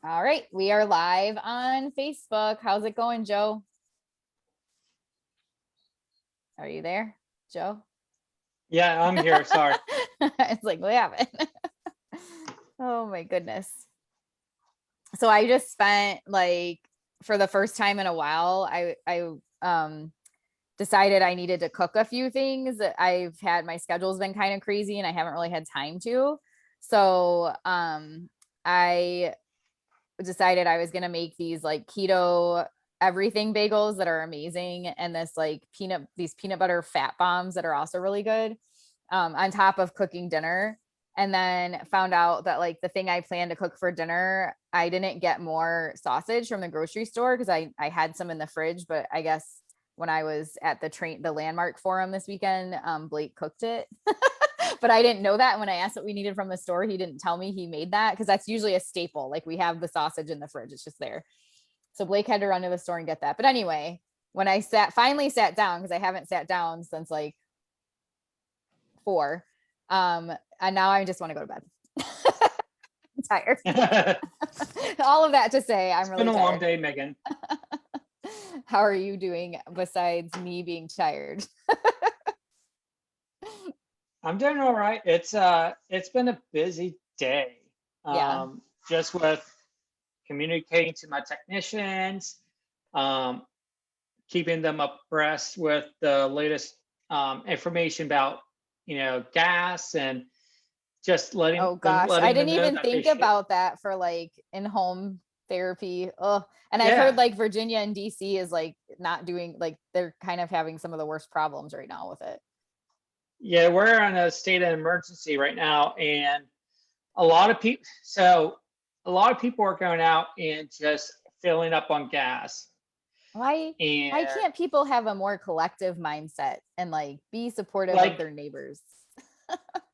All right, we are live on Facebook. How's it going, Joe? Are you there, Joe? Yeah, I'm here. Sorry. It's like we haven't. Oh my goodness. So I just spent like for the first time in a while, I decided I needed to cook a few things. I've had my schedule's been kind of crazy and I haven't really had time to. So I decided I was gonna make these like keto everything bagels that are amazing, and these peanut butter fat bombs that are also really good, on top of cooking dinner. And then found out that like the thing I planned to cook for dinner, I didn't get more sausage from the grocery store because I had some in the fridge, but I guess when I was at the landmark forum this weekend, Blake cooked it. But I didn't know that. When I asked what we needed from the store, he didn't tell me he made that because that's usually a staple. Like we have the sausage in the fridge, it's just there. So Blake had to run to the store and get that. But anyway, when I finally sat down, because I haven't sat down since like 4, and now I just want to go to bed. I'm tired. It's All of that to say, I'm been really a long tired. day, Megan. How are you doing besides me being tired? I'm doing all right. It's been a busy day. Yeah. Just with communicating to my technicians, um, keeping them abreast with the latest information about gas and just Oh gosh, I letting them didn't know even that they think should. about that for like in-home therapy. Oh, and I've heard Yeah, like Virginia and DC is like not doing, like they're kind of having some of the worst problems right now with it. yeah, we're in a state of emergency right now, and a lot of people. So a lot of people are going out and just filling up on gas. Why why And can't people have a more collective mindset and like be supportive of like their neighbors?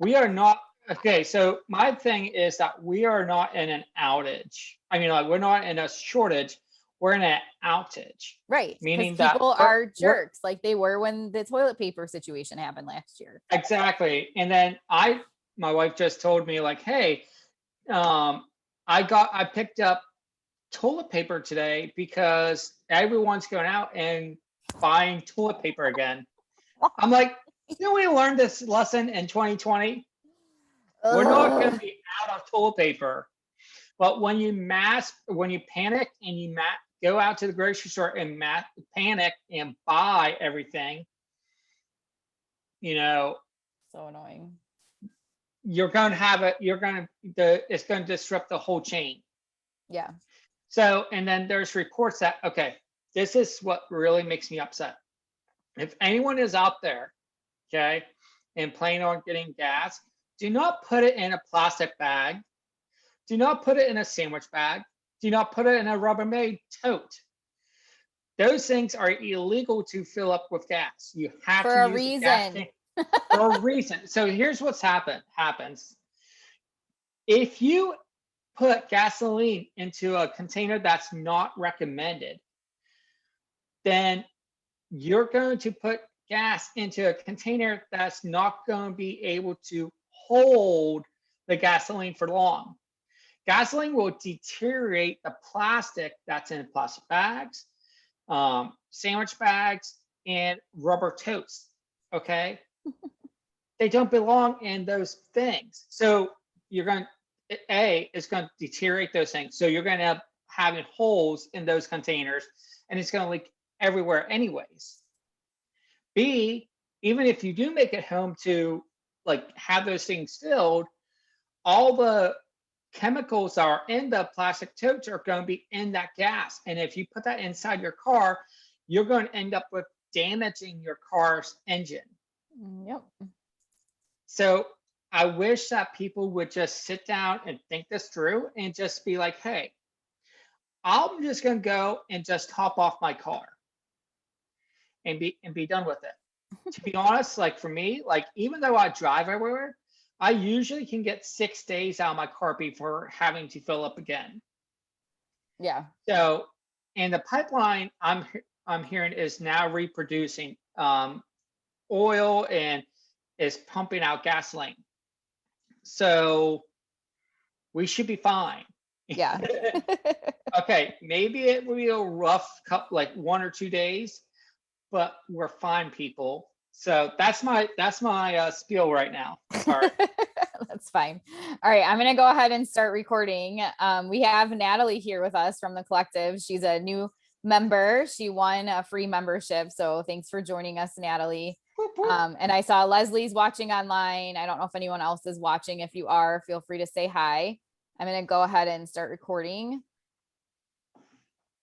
we are not okay. So my thing is that we are not in an outage. I mean, like we're not in a shortage. We're in an outage, Right, because meaning that people we're are we're jerks like they were when the toilet paper situation happened last year. exactly. And then my wife just told me like, hey, um, I picked up toilet paper today because everyone's going out and buying toilet paper again. I'm like, didn't we learn this lesson in 2020? We're not going to Ugh. be out of toilet paper. But when you panic and go out to the grocery store and panic and buy everything, you know, So annoying. you're going to have it. It's going to disrupt the whole chain. Yeah. So, and then there's reports that, okay, this is what really makes me upset. If anyone is out there, okay, and planning on getting gas, do not put it in a plastic bag. Do not put it in a sandwich bag. Do not put it in a Rubbermaid tote. Those things are illegal to fill up with gas. You have to For a use a gas reason. tank for a reason. So here's what's happens. If you put gasoline into a container that's not recommended, then you're going to put gas into a container that's not going to be able to hold the gasoline for long. Gasoline will deteriorate the plastic that's in plastic bags, sandwich bags, and rubber totes. Okay, they don't belong in those things. So you're going it's going to deteriorate those things. So you're going to have having holes in those containers, and it's going to leak everywhere anyways. B, even if you do make it home to like have those things filled, all the chemicals that are in the plastic totes are going to be in that gas. And if you put that inside your car, you're going to end up with damaging your car's engine. Yep. So I wish that people would just sit down and think this through and just be like, hey, I'm just going to go and just hop off my car and be done with it. To be honest, like for me, like even though I drive everywhere, I usually can get 6 days out of my car before having to fill up again. Yeah. So, and the pipeline I'm hearing is now reproducing oil and is pumping out gasoline. So we should be fine. Yeah. Okay, maybe it will be a rough like 1 or 2 days, but we're fine, people. So that's my spiel right now. Sorry. That's fine. All right, I'm gonna go ahead and start recording. We have Natalie here with us from the collective. She's a new member. She won a free membership, so thanks for joining us, Natalie. Whoop, whoop. And I saw Leslie's watching online. I don't know if anyone else is watching. If you are, feel free to say hi. I'm gonna go ahead and start recording.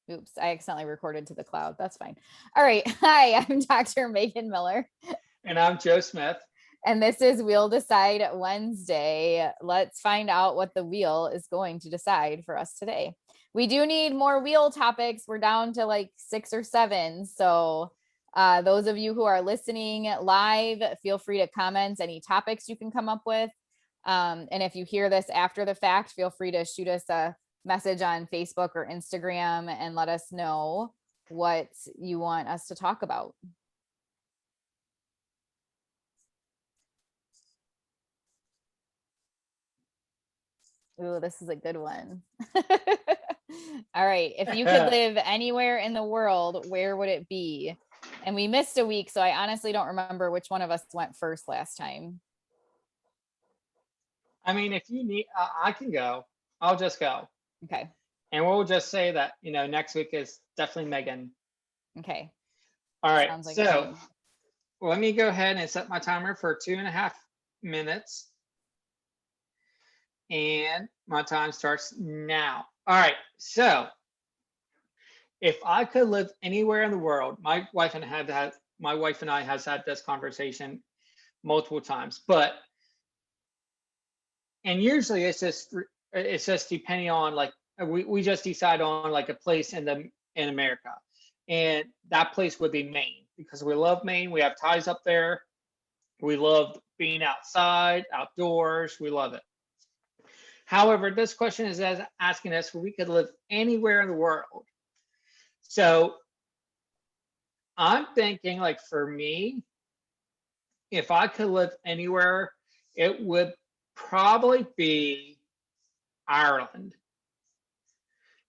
Oops, I accidentally recorded to the cloud. That's fine. All right. Hi, I'm Dr. Megan Miller. And I'm Joe Smith. And this is We'll Decide Wednesday. Let's find out what the wheel is going to decide for us today. We do need more wheel topics. We're down to like 6 or 7. So those of you who are listening live, feel free to comment any topics you can come up with. And if you hear this after the fact, feel free to shoot us a message on Facebook or Instagram and let us know what you want us to talk about. Ooh, this is a good one. All right. If you could live anywhere in the world, where would it be? And we missed a week, so I honestly don't remember which one of us went first last time. I mean, if you need, I can go. I'll just go. Okay. And we'll just say that, next week is definitely Megan. Okay. All right. Sounds like So let me go ahead and set my timer for 2.5 minutes. And my time starts now. All right. So if I could live anywhere in the world, my wife and I has had this conversation multiple times, and usually it's just depending on like we just decide on like a place in America, and that place would be Maine because we love Maine. We have ties up there. We love being outside, outdoors. We love it. However, this question is asking us if we could live anywhere in the world. So I'm thinking like for me, if I could live anywhere, it would probably be Ireland.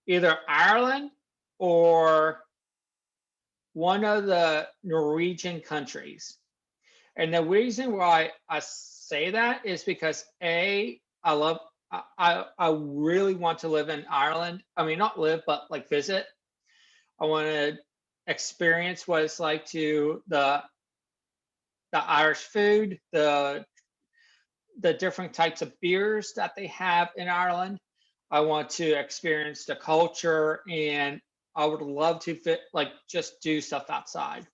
Either Ireland or one of the Norwegian countries. And the reason why I say that is because I really want to live in Ireland. I mean, not live, but like visit. I want to experience what it's like to the Irish food, the different types of beers that they have in Ireland. I want to experience the culture, and I would love to just do stuff outside.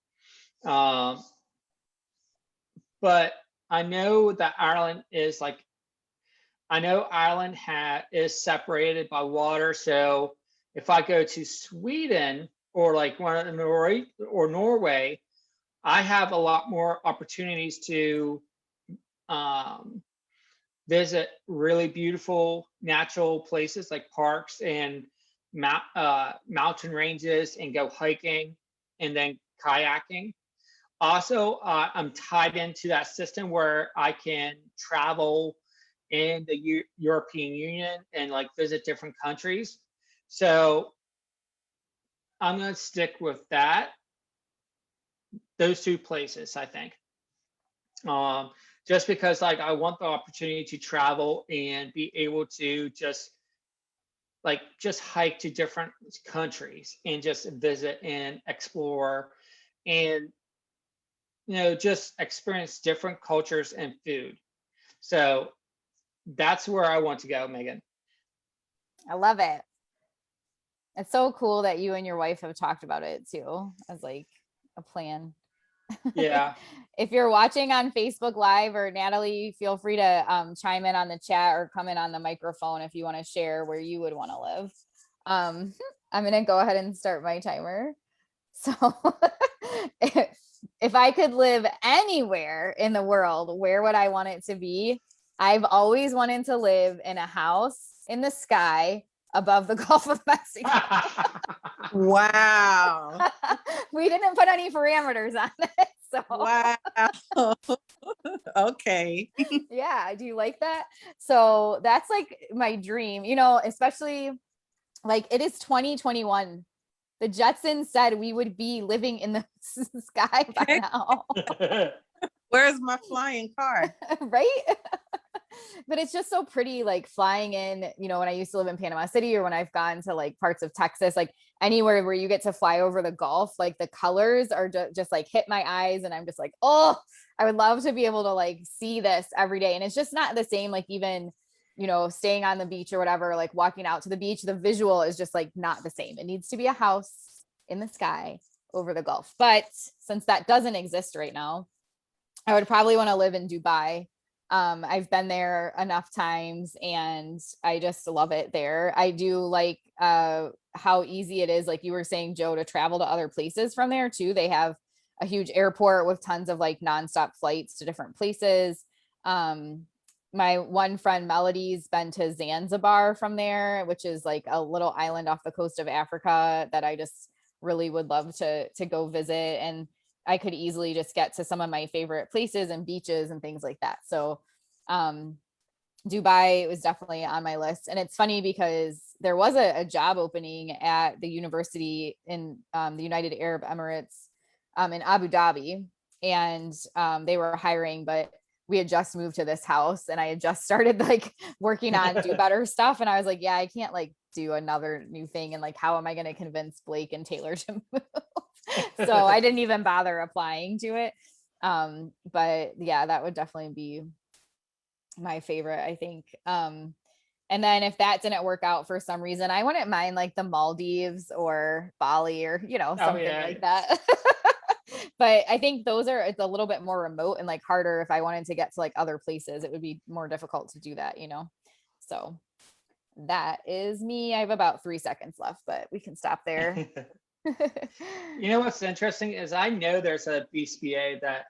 But I know that Ireland is like, I know Ireland is separated by water. So if I go to Sweden or like one of the Norway, I have a lot more opportunities to visit really beautiful natural places like parks and mountain ranges and go hiking and then kayaking. Also, I'm tied into that system where I can travel in the European Union and like visit different countries. So I'm going to stick with those 2 places, I think. Just because like I want the opportunity to travel and be able to just hike to different countries and just visit and explore and just experience different cultures and food. So that's where I want to go, Megan. I love it. It's so cool that you and your wife have talked about it too, as like a plan. Yeah. If you're watching on Facebook Live, or Natalie, feel free to chime in on the chat or come in on the microphone if you want to share where you would want to live. I'm going to go ahead and start my timer. So if I could live anywhere in the world, where would I want it to be? I've always wanted to live in a house in the sky above the Gulf of Mexico. Wow. We didn't put any parameters on it. So Wow. Okay. yeah, do you like that? So that's like my dream, you know, especially like it is 2021. The Jetsons said we would be living in the sky by Heck, now. where's my flying car? Right? But it's just so pretty, like flying in, you know, when I used to live in Panama City or when I've gone to like parts of Texas, like anywhere where you get to fly over the Gulf, like the colors are just like hit my eyes. And I'm just like, oh, I would love to be able to like see this every day. And it's just not the same, like even, you know, staying on the beach or whatever, like walking out to the beach, the visual is just like not the same. It needs to be a house in the sky over the Gulf. But since that doesn't exist right now, I would probably want to live in Dubai. I've been there enough times and I just love it there. I do like how easy it is, like you were saying, Joe, to travel to other places from there too. They have a huge airport with tons of like nonstop flights to different places. My one friend Melody's been to Zanzibar from there, which is like a little island off the coast of Africa that I just really would love to go visit. And I could easily just get to some of my favorite places and beaches and things like that. So Dubai was definitely on my list. And it's funny because there was a job opening at the university in the United Arab Emirates in Abu Dhabi. And they were hiring, but we had just moved to this house and I had just started like working on do better stuff. And I was like, yeah, I can't like do another new thing. And like, how am I going to convince Blake and Taylor to move? So I didn't even bother applying to it. But yeah, that would definitely be my favorite, I think. And then if that didn't work out for some reason, I wouldn't mind like the Maldives or Bali or, you know, something like that. But I think it's a little bit more remote and like harder. If I wanted to get to like other places, it would be more difficult to do that, you know? So that is me. I have about 3 seconds left, but we can stop there. You know what's interesting is I know there's a BCBA that,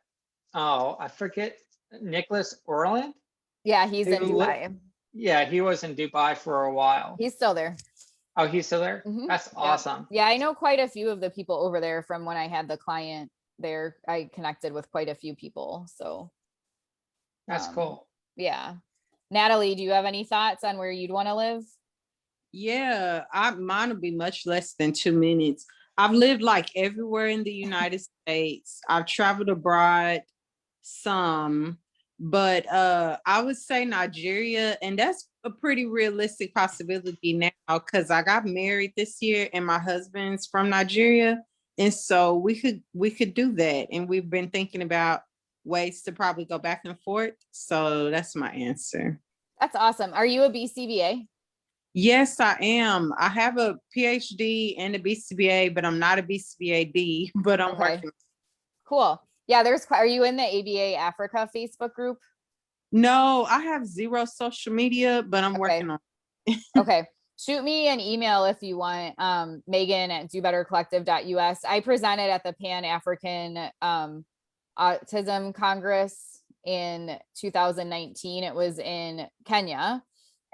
oh, I forget, Nicholas Orland. Yeah, he's in Dubai. Yeah, he was in Dubai for a while. He's still there. Oh, he's still there? Mm-hmm. That's awesome. Yeah, I know quite a few of the people over there from when I had the client there. I connected with quite a few people. So that's cool. Yeah. Natalie, do you have any thoughts on where you'd want to live? Yeah, mine will be much less than 2 minutes. I've lived like everywhere in the United States. I've traveled abroad some, but I would say Nigeria, and that's a pretty realistic possibility now because I got married this year and my husband's from Nigeria. And so we could do that. And we've been thinking about ways to probably go back and forth. So that's my answer. That's awesome. Are you a BCBA? Yes, I am. I have a PhD and a BCBA, but I'm not a BCBAD, but I'm working. Cool. Yeah, are you in the ABA Africa Facebook group? No, I have zero social media, but I'm working on it. Okay. Shoot me an email if you want, Megan at dobettercollective.us. I presented at the Pan-African Autism Congress in 2019. It was in Kenya.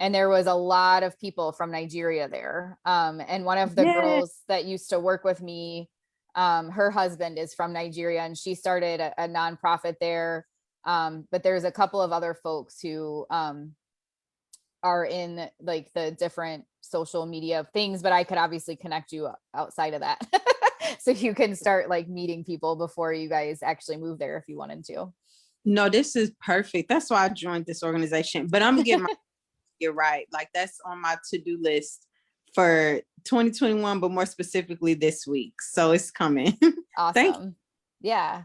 And there was a lot of people from Nigeria there. And one of the girls that used to work with me, her husband is from Nigeria and she started a nonprofit there. But there's a couple of other folks who are in like the different social media things, but I could obviously connect you outside of that. So you can start like meeting people before you guys actually move there if you wanted to. No, this is perfect. That's why I joined this organization. But I'm getting you're right. Like that's on my to-do list for 2021, but more specifically this week. So it's coming. Awesome. Yeah.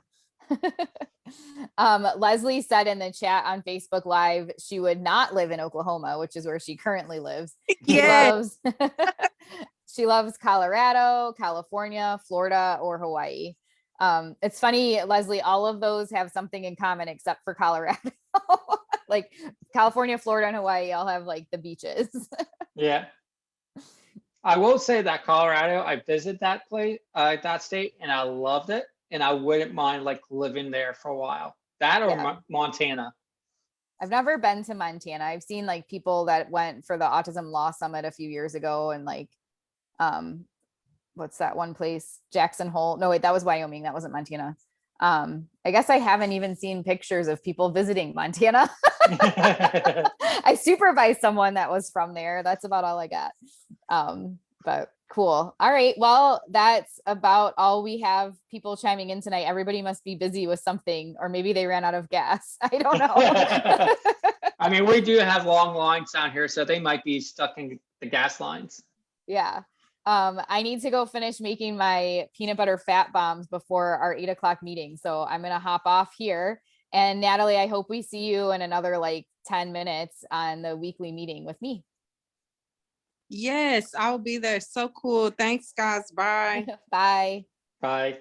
Leslie said in the chat on Facebook Live, she would not live in Oklahoma, which is where she currently lives. She loves Colorado, California, Florida, or Hawaii. It's funny, Leslie, all of those have something in common except for Colorado. Like California, Florida, and Hawaii all have like the beaches. Yeah. I will say that Colorado, I visited that place, that state, and I loved it. And I wouldn't mind like living there for a while. That or Montana. I've never been to Montana. I've seen like people that went for the Autism Law Summit a few years ago and like, what's that one place? Jackson Hole. No, wait, that was Wyoming. That wasn't Montana. I guess I haven't even seen pictures of people visiting Montana. I supervised someone that was from there. That's about all I got. But cool. All right. Well, that's about all we have people chiming in tonight. Everybody must be busy with something, or maybe they ran out of gas. I don't know. I mean, we do have long lines down here, so they might be stuck in the gas lines. Yeah. I need to go finish making my peanut butter fat bombs before our 8 o'clock meeting. So I'm going to hop off here. And Natalie, I hope we see you in another like 10 minutes on the weekly meeting with me. Yes, I'll be there. So cool. Thanks, guys. Bye. Bye. Bye.